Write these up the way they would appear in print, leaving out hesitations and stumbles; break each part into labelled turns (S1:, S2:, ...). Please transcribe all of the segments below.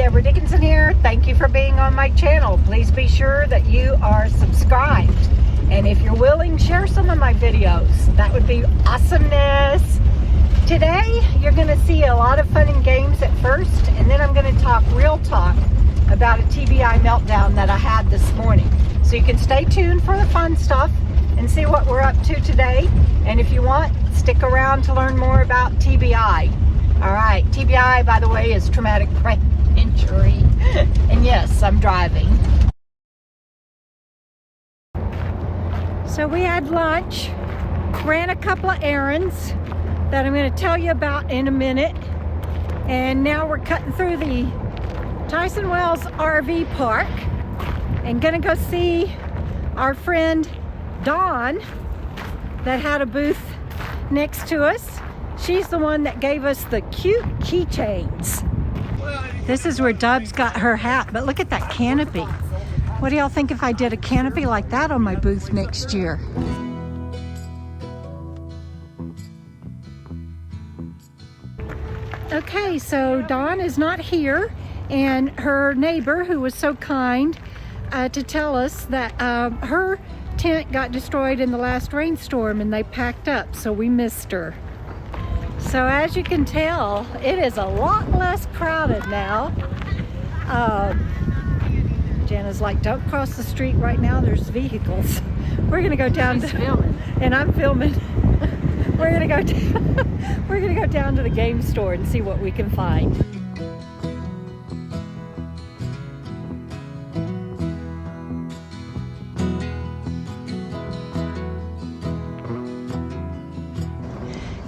S1: Debra Dickinson here. Thank you for being on my channel. Please be sure that you are subscribed. And if you're willing, share some of my videos. That would be awesomeness. Today, you're going to see a lot of fun and games at first, and then I'm going to talk real talk about a TBI meltdown that I had this morning. So you can stay tuned for the fun stuff and see what we're up to today. And if you want, stick around to learn more about TBI. All right, TBI, by the way, is traumatic brain injury. And yes, I'm driving. So we had lunch, ran a couple of errands that I'm going to tell you about in a minute. And now we're cutting through the Tyson Wells RV park and going to go see our friend Dawn that had a booth next to us. She's the one that gave us the cute keychains. This is where Dub's got her hat, but look at that canopy. What do y'all think if I did a canopy like that on my booth next year? Okay, so Dawn is not here, and her neighbor, who was so kind to tell us that her tent got destroyed in the last rainstorm and they packed up, so we missed her. So as you can tell, it is a lot less crowded now. Jana's like, don't cross the street right now, there's vehicles. We're gonna go down to, filming. And I'm filming. We're gonna go down to the game store and see what we can find.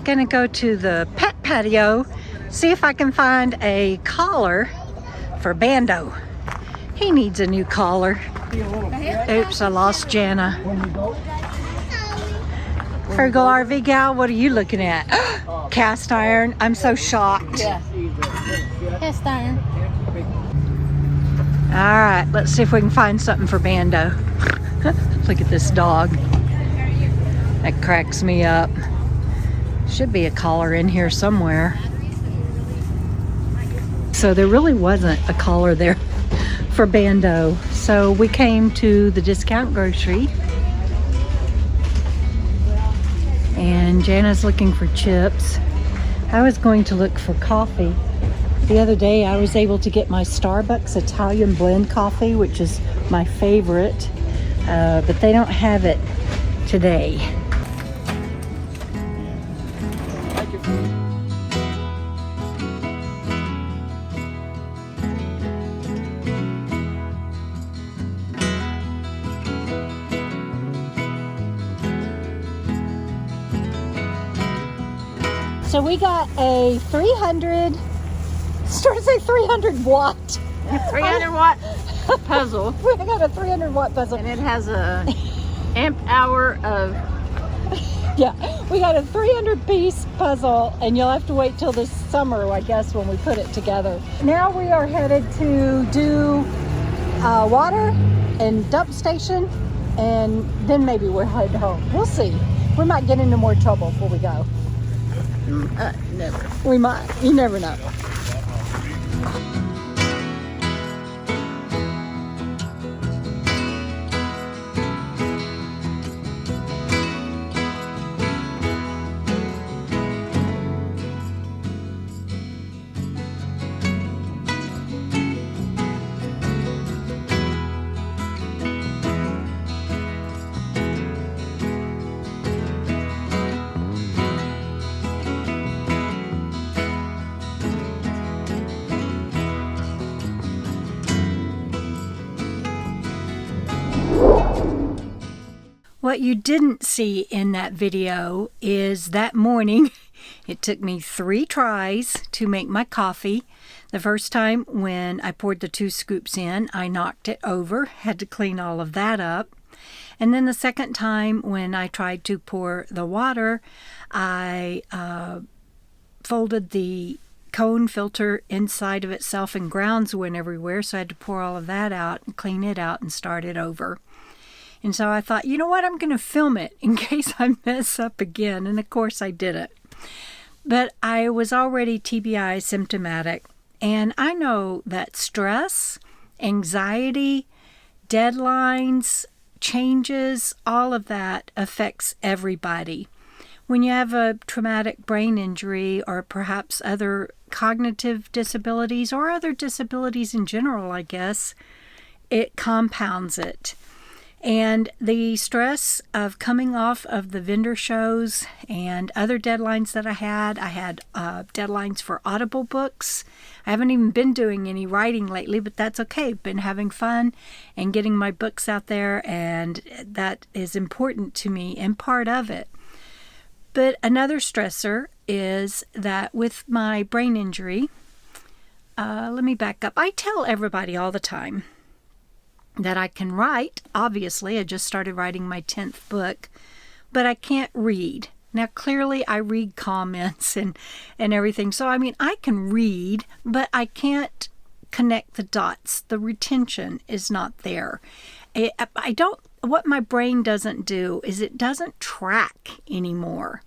S1: Gonna go to the pet patio, see if I can find a collar for Bando. He needs a new collar. Oops, I lost Jana. Frugal RV gal, what are you looking at? Cast iron. I'm so shocked.
S2: Yeah. Cast iron.
S1: All right, let's see if we can find something for Bando. Look at this dog. That cracks me up. Should be a collar in here somewhere. So there really wasn't a collar there for Bando. So we came to the discount grocery. And Jana's looking for chips. I was going to look for coffee. The other day I was able to get my Starbucks Italian blend coffee, which is my favorite, but they don't have it today. So we got a 300 watt.
S2: 300 watt puzzle.
S1: We got a 300 watt puzzle.
S2: And it has a amp hour of...
S1: Yeah, we got a 300 piece puzzle, and you'll have to wait till this summer, I guess, when we put it together. Now we are headed to do water and dump station, and then maybe we'll head home. We'll see. We might get into more trouble before we go.
S2: Never.
S1: We might. You never know. What you didn't see in that video is that morning, it took me 3 tries to make my coffee. The first time when I poured the 2 scoops in, I knocked it over, had to clean all of that up. And then the second time when I tried to pour the water, I folded the cone filter inside of itself and grounds went everywhere, so I had to pour all of that out and clean it out and start it over. And so I thought, you know what, I'm going to film it in case I mess up again. And of course I didn't. But I was already TBI symptomatic, And I know that stress, anxiety, deadlines, changes, all of that affects everybody. When you have a traumatic brain injury or perhaps other cognitive disabilities or other disabilities in general, I guess, it compounds it. And the stress of coming off of the vendor shows and other deadlines that I had deadlines for Audible books. I haven't even been doing any writing lately, but that's okay. Been having fun and getting my books out there, and that is important to me and part of it. But another stressor is that with my brain injury, let me back up. I tell everybody all the time that I can write. Obviously, I just started writing my 10th book, but I can't read. Now, clearly, I read comments and everything. So, I mean, I can read, but I can't connect the dots. The retention is not there. What my brain doesn't do is it doesn't track anymore.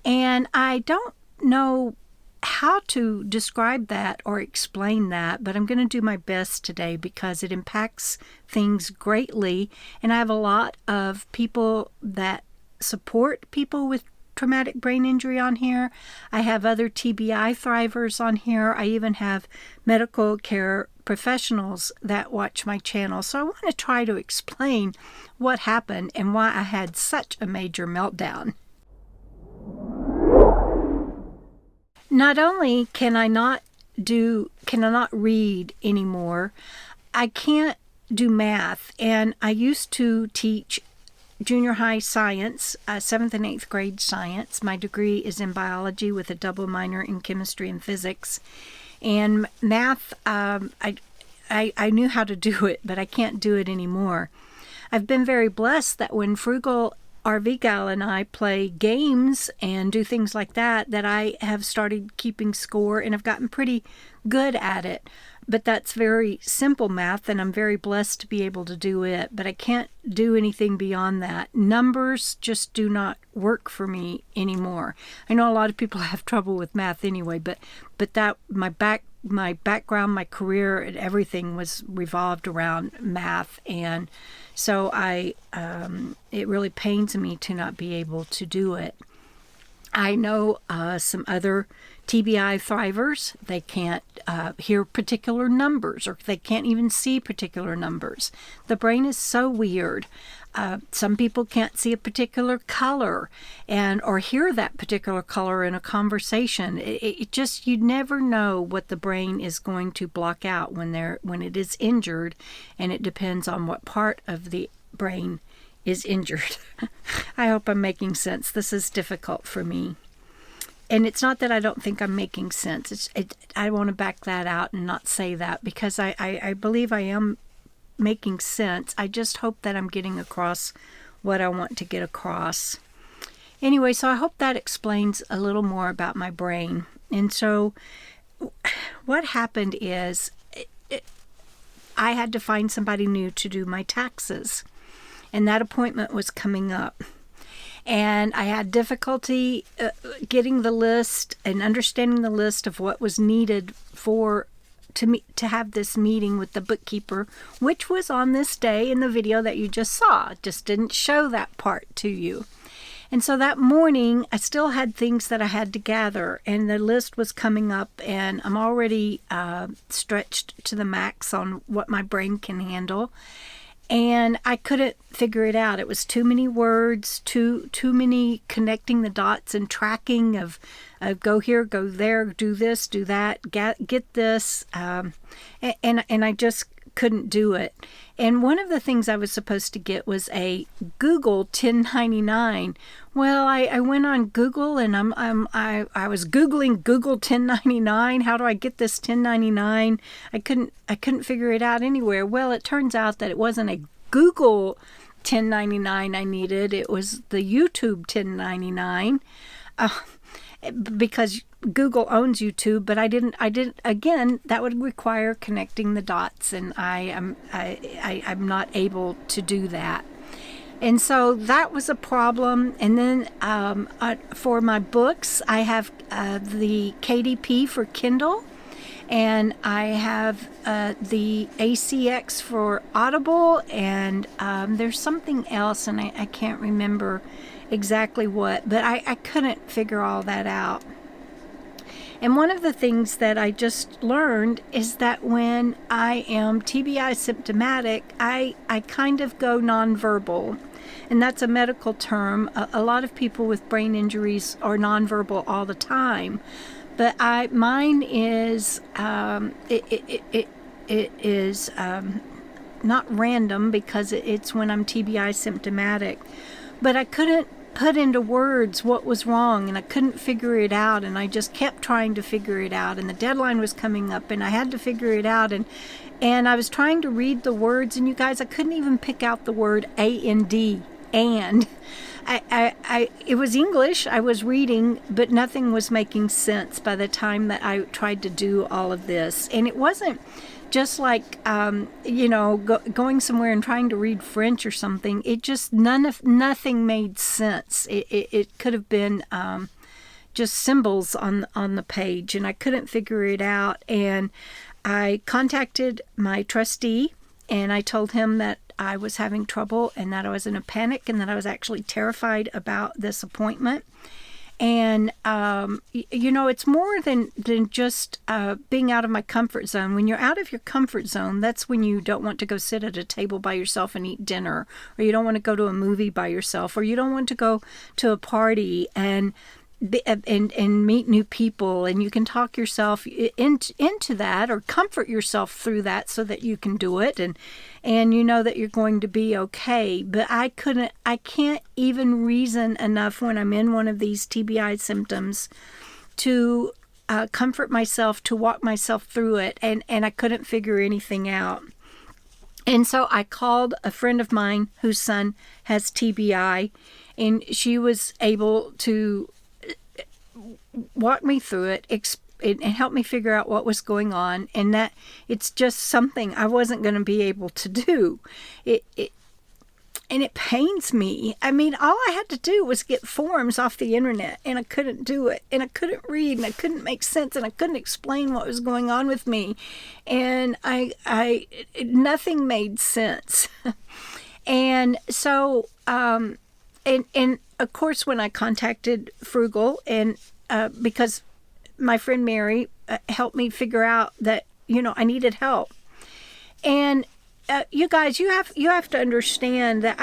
S1: And I don't know how to describe that or explain that, but I'm going to do my best today because it impacts things greatly. And I have a lot of people that support people with traumatic brain injury on here. I have other TBI thrivers on here. I even have medical care professionals that watch my channel. So I want to try to explain what happened and why I had such a major meltdown. Not only can I not read anymore, I can't do math. And I used to teach junior high science, 7th and 8th grade science. My degree is in biology with a double minor in chemistry and physics. And math, I knew how to do it, but I can't do it anymore. I've been very blessed that when Frugal RV Gal and I play games and do things like that, that I have started keeping score and have gotten pretty good at it. But that's very simple math, and I'm very blessed to be able to do it. But I can't do anything beyond that. Numbers just do not work for me anymore. I know a lot of people have trouble with math anyway, but that my background, my career, and everything was revolved around math, and so it really pains me to not be able to do it. I know some other TBI thrivers. They can't hear particular numbers, or they can't even see particular numbers. The brain is so weird. Some people can't see a particular color or hear that particular color in a conversation. It just, you never know what the brain is going to block out when it is injured, and it depends on what part of the brain is injured. I hope I'm making sense. This is difficult for me. And it's not that I don't think I'm making sense. I want to back that out and not say that, because I believe I am making sense. I just hope that I'm getting across what I want to get across. Anyway, so I hope that explains a little more about my brain. And so what happened is I had to find somebody new to do my taxes. And that appointment was coming up. And I had difficulty getting the list and understanding the list of what was needed to have this meeting with the bookkeeper, which was on this day in the video that you just saw. Just didn't show that part to you. And so that morning, I still had things that I had to gather, and the list was coming up, and I'm already stretched to the max on what my brain can handle. And I couldn't figure it out. It was too many words, too many connecting the dots and tracking of go here, go there, do this, do that, get this, and I just couldn't do it. And one of the things I was supposed to get was a Google 1099. Well, I went on Google, and I was Googling Google 1099. How do I get this 1099? I couldn't figure it out anywhere. Well, it turns out that it wasn't a Google 1099 I needed. It was the YouTube 1099. Because Google owns YouTube, but I didn't again, that would require connecting the dots, and I'm not able to do that. And so that was a problem. And then for my books, I have the KDP for Kindle, And I have the ACX for Audible, and there's something else, and I can't remember exactly what, but I couldn't figure all that out. And one of the things that I just learned is that when I am TBI symptomatic, I kind of go nonverbal. And that's a medical term. A lot of people with brain injuries are nonverbal all the time. But mine is, it is not random because it's when I'm TBI symptomatic. But I couldn't put into words what was wrong, and I couldn't figure it out, and I just kept trying to figure it out, and the deadline was coming up, and I had to figure it out, and I was trying to read the words, and you guys, I couldn't even pick out the word A-N-D, and it was English I was reading, but nothing was making sense by the time that I tried to do all of this. And it wasn't just like, going somewhere and trying to read French or something. It just, nothing made sense. It could have been just symbols on the page, and I couldn't figure it out. And I contacted my trustee, and I told him that I was having trouble and that I was in a panic and that I was actually terrified about this appointment. And, it's more than just being out of my comfort zone. When you're out of your comfort zone, that's when you don't want to go sit at a table by yourself and eat dinner, or you don't want to go to a movie by yourself, or you don't want to go to a party and meet new people, and you can talk yourself into that, or comfort yourself through that so that you can do it, and you know that you're going to be okay. But I can't even reason enough when I'm in one of these TBI symptoms to comfort myself, to walk myself through it, and I couldn't figure anything out. And so I called a friend of mine whose son has TBI, and she was able to walk me through it and help me figure out what was going on, and that it's just something I wasn't going to be able to do. And it pains me. I mean, all I had to do was get forms off the internet, and I couldn't do it, and I couldn't read, and I couldn't make sense, and I couldn't explain what was going on with me, and nothing made sense. And so, and of course, when I contacted Frugal, and because my friend Mary helped me figure out that, I needed help. And you guys, you have to understand that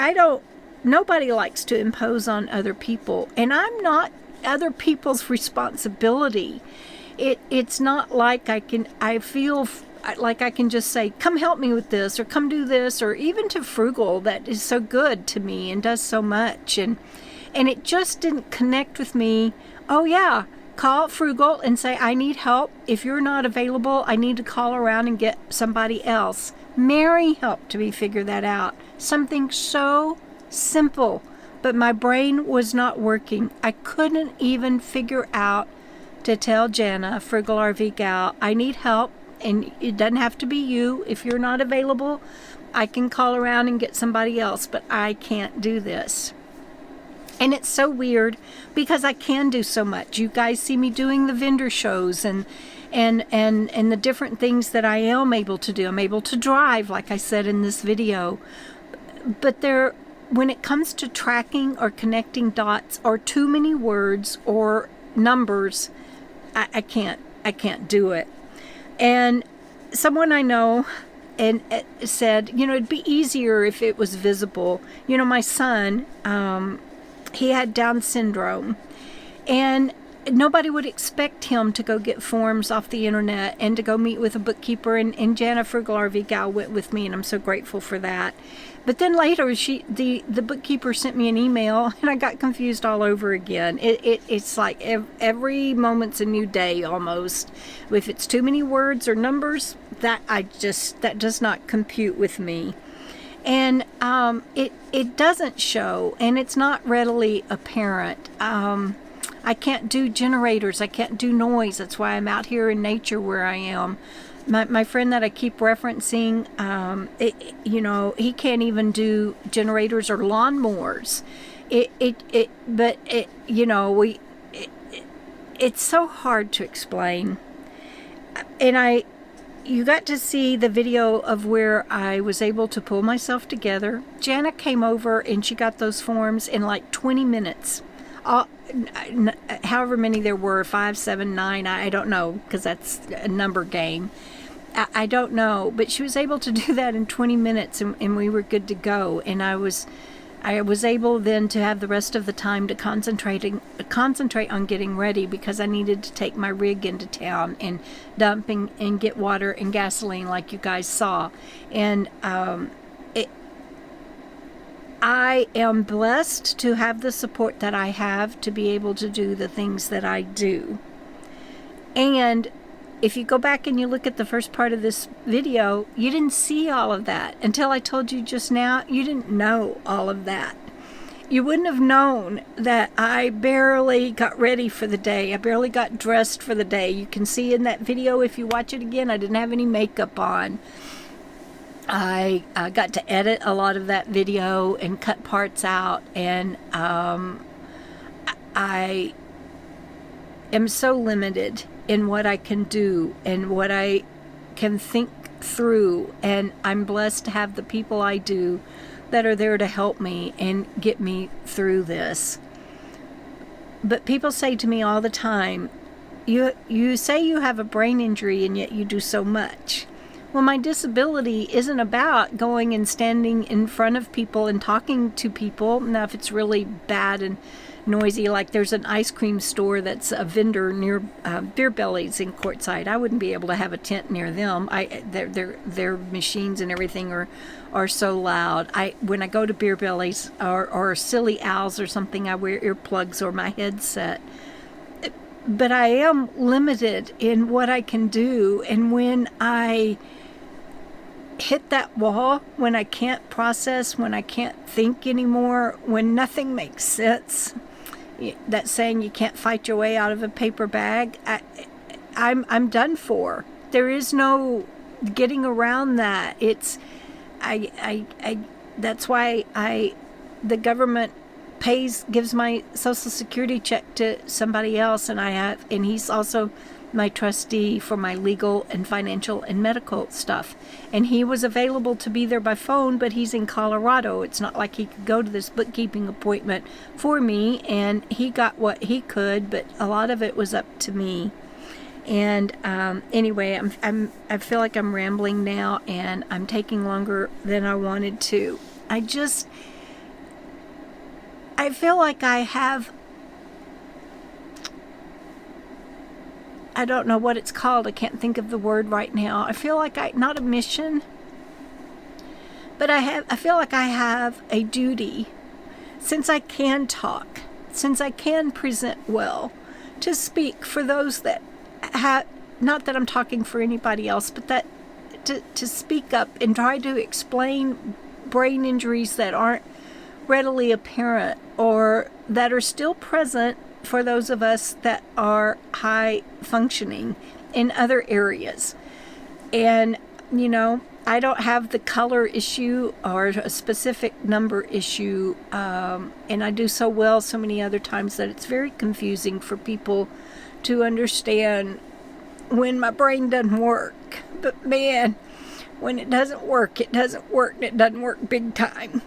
S1: nobody likes to impose on other people, and I'm not other people's responsibility. It's not like I feel like I can just say, come help me with this, or come do this, or even to Frugal, that is so good to me and does so much. And it just didn't connect with me. Oh yeah, call Frugal and say, I need help. If you're not available, I need to call around and get somebody else. Mary helped me figure that out. Something so simple, but my brain was not working. I couldn't even figure out to tell Jana, Frugal RV Gal, I need help, and it doesn't have to be you. If you're not available, I can call around and get somebody else, but I can't do this. And it's so weird because I can do so much. You guys see me doing the vendor shows and the different things that I am able to do. I'm able to drive, like I said in this video. But when it comes to tracking or connecting dots or too many words or numbers, I can't do it. And someone I know and said, it'd be easier if it was visible. My son, he had Down syndrome, and nobody would expect him to go get forms off the internet and to go meet with a bookkeeper, and Jana Frugal RV Gal went with me, and I'm so grateful for that. But then later, the bookkeeper sent me an email, and I got confused all over again. It's like every moment's a new day almost. If it's too many words or numbers, that does not compute with me. And it doesn't show, and it's not readily apparent. I can't do generators. I can't do noise. That's why I'm out here in nature where I am. My friend that I keep referencing, he can't even do generators or lawnmowers. It's so hard to explain. and you got to see the video of where I was able to pull myself together. Jana came over and she got those forms in like 20 minutes. However many there were, 5, 7, 9, I don't know, because that's a number game. I don't know, but she was able to do that in 20 minutes, and we were good to go. And I was able then to have the rest of the time to concentrate on getting ready, because I needed to take my rig into town and dump and get water and gasoline like you guys saw. And I am blessed to have the support that I have to be able to do the things that I do. And if you go back and you look at the first part of this video, you didn't see all of that. Until I told you just now, you didn't know all of that. You wouldn't have known that I barely got ready for the day. I barely got dressed for the day. You can see in that video, if you watch it again, I didn't have any makeup on. I got to edit a lot of that video and cut parts out, and I am so limited in what I can do and what I can think through, and I'm blessed to have the people I do that are there to help me and get me through this. But people say to me all the time, you say you have a brain injury and yet you do so much. Well, my disability isn't about going and standing in front of people and talking to people. Now, if it's really bad and noisy, like there's an ice cream store that's a vendor near Beer Bellies in Quartzsite, I wouldn't be able to have a tent near them. Their machines and everything are so loud. When I go to Beer Bellies or Silly Owls or something, I wear earplugs or my headset. But I am limited in what I can do, and when I hit that wall, when I can't process, when I can't think anymore, when nothing makes sense, that saying you can't fight your way out of a paper bag, I'm done for. There is no getting around that. It's that's why the government gives my Social Security check to somebody else, and he's also my trustee for my legal and financial and medical stuff. And he was available to be there by phone, but he's in Colorado. It's not like he could go to this bookkeeping appointment for me, and he got what he could, but a lot of it was up to me. And anyway, I feel like I'm rambling now, and I'm taking longer than I wanted to. I feel like I have, I don't know what it's called. I can't think of the word right now. I feel like not a mission, but I feel like I have a duty, since I can talk, since I can present well, to speak for those that have, not that I'm talking for anybody else, but that to speak up and try to explain brain injuries that aren't readily apparent or that are still present for those of us that are high functioning in other areas. And I don't have the color issue or a specific number issue, and I do so well so many other times that it's very confusing for people to understand when my brain doesn't work. But man, when it doesn't work, it doesn't work, and it doesn't work big time.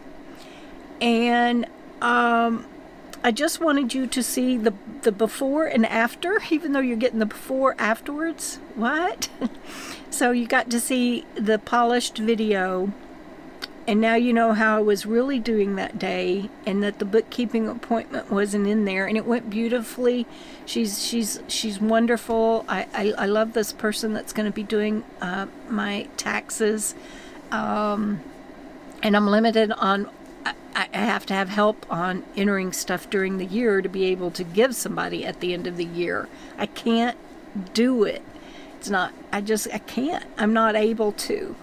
S1: And I just wanted you to see the before and after, even though you're getting the before afterwards. What? So you got to see the polished video, and now you know how I was really doing that day, and that the bookkeeping appointment wasn't in there, and it went beautifully. She's wonderful. I love this person that's going to be doing my taxes, and I'm limited on. I have to have help on entering stuff during the year to be able to give somebody at the end of the year. I can't do it. I can't. I'm not able to.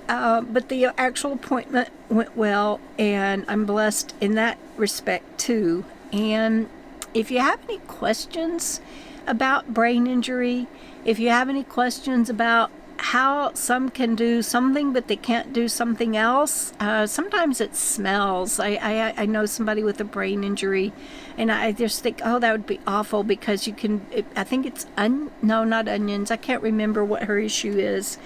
S1: But the actual appointment went well, and I'm blessed in that respect too. And if you have any questions about brain injury, if you have any questions about how some can do something but they can't do something else. Sometimes it smells. I know somebody with a brain injury, and I just think, oh, that would be awful, because you can, I think it's, no, not onions. I can't remember what her issue is.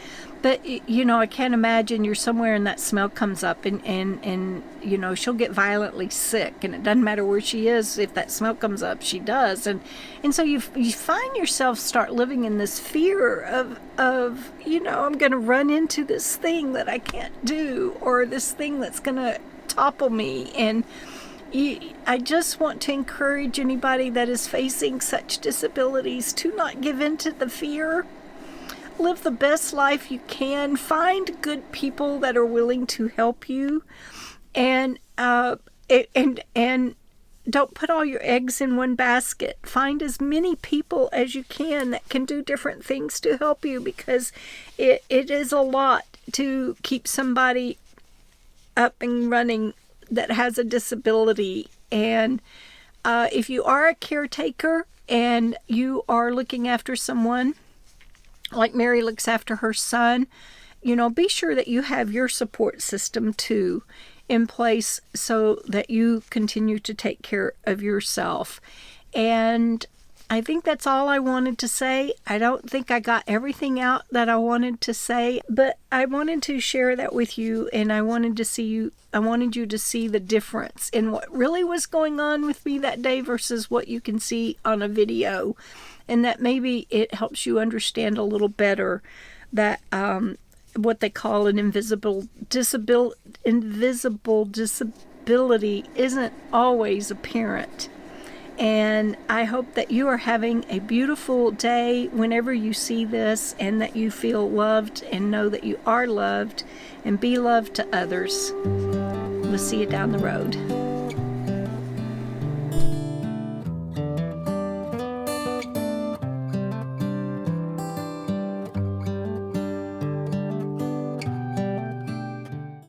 S1: But, you know, I can't imagine you're somewhere and that smell comes up, and you know, she'll get violently sick, and it doesn't matter where she is. If that smell comes up, she does. And so you find yourself start living in this fear of, you know, I'm going to run into this thing that I can't do, or this thing that's going to topple me. And I just want to encourage anybody that is facing such disabilities to not give in to the fear. Live the best life you can. Find good people that are willing to help you, and don't put all your eggs in one basket. Find as many people as you can that can do different things to help you, because it is a lot to keep somebody up and running that has a disability. And if you are a caretaker and you are looking after someone, like Mary looks after her son, you know, be sure that you have your support system too in place, so that you continue to take care of yourself. And I think that's all I wanted to say. I don't think I got everything out that I wanted to say, but I wanted to share that with you, and I wanted you to see the difference in what really was going on with me that day versus what you can see on a video. And that maybe it helps you understand a little better that what they call an invisible disability isn't always apparent. And I hope that you are having a beautiful day whenever you see this, and that you feel loved and know that you are loved, and be loved to others. We'll see you down the road.